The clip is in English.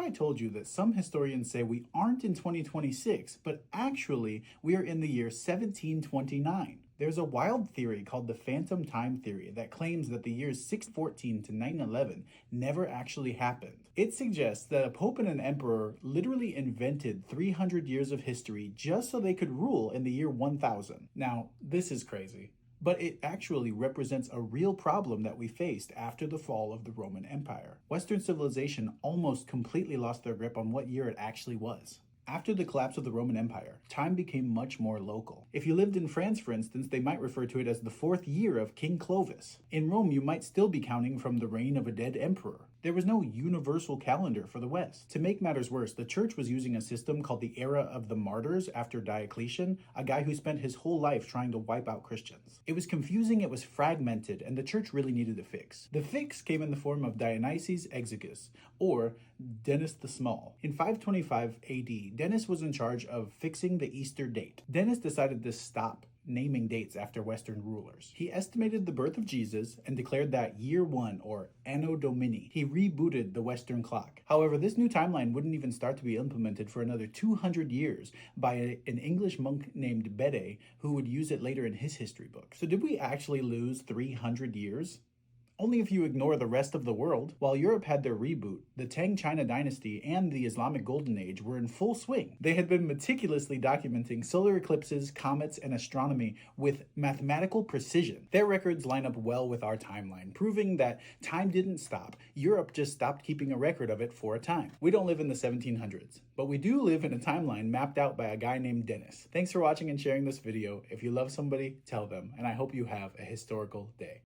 I told you that some historians say we aren't in 2026, but actually we are in the year 1729? There's a wild theory called the phantom time theory that claims that the years 614 to 911 never actually happened. It suggests that a pope and an emperor literally invented 300 years of history just so they could rule in the year 1000. Now, this is crazy, but it actually represents a real problem that we faced after the fall of the Roman Empire. Western civilization almost completely lost their grip on what year it actually was. After the collapse of the Roman Empire, time became much more local. If you lived in France, for instance, they might refer to it as the 4th year of King Clovis. In Rome, you might still be counting from the reign of a dead emperor. There was no universal calendar for the West. To make matters worse, the church was using a system called the Era of the Martyrs after Diocletian, a guy who spent his whole life trying to wipe out Christians. It was confusing, it was fragmented, and the church really needed a fix. The fix came in the form of Dionysius Exiguus, or Denis the Small. In 525 AD, Denis was in charge of fixing the Easter date. Denis decided to stop naming dates after Western rulers. He estimated the birth of Jesus and declared that year 1, or Anno Domini. He rebooted the Western clock. However, this new timeline wouldn't even start to be implemented for another 200 years by an English monk named Bede, who would use it later in his history book. So did we actually lose 300 years? Only if you ignore the rest of the world. While Europe had their reboot, the Tang China dynasty and the Islamic Golden Age were in full swing. They had been meticulously documenting solar eclipses, comets, and astronomy with mathematical precision. Their records line up well with our timeline, proving that time didn't stop. Europe just stopped keeping a record of it for a time. We don't live in the 1700s, but we do live in a timeline mapped out by a guy named Denis. Thanks for watching and sharing this video. If you love somebody, tell them, and I hope you have a historical day.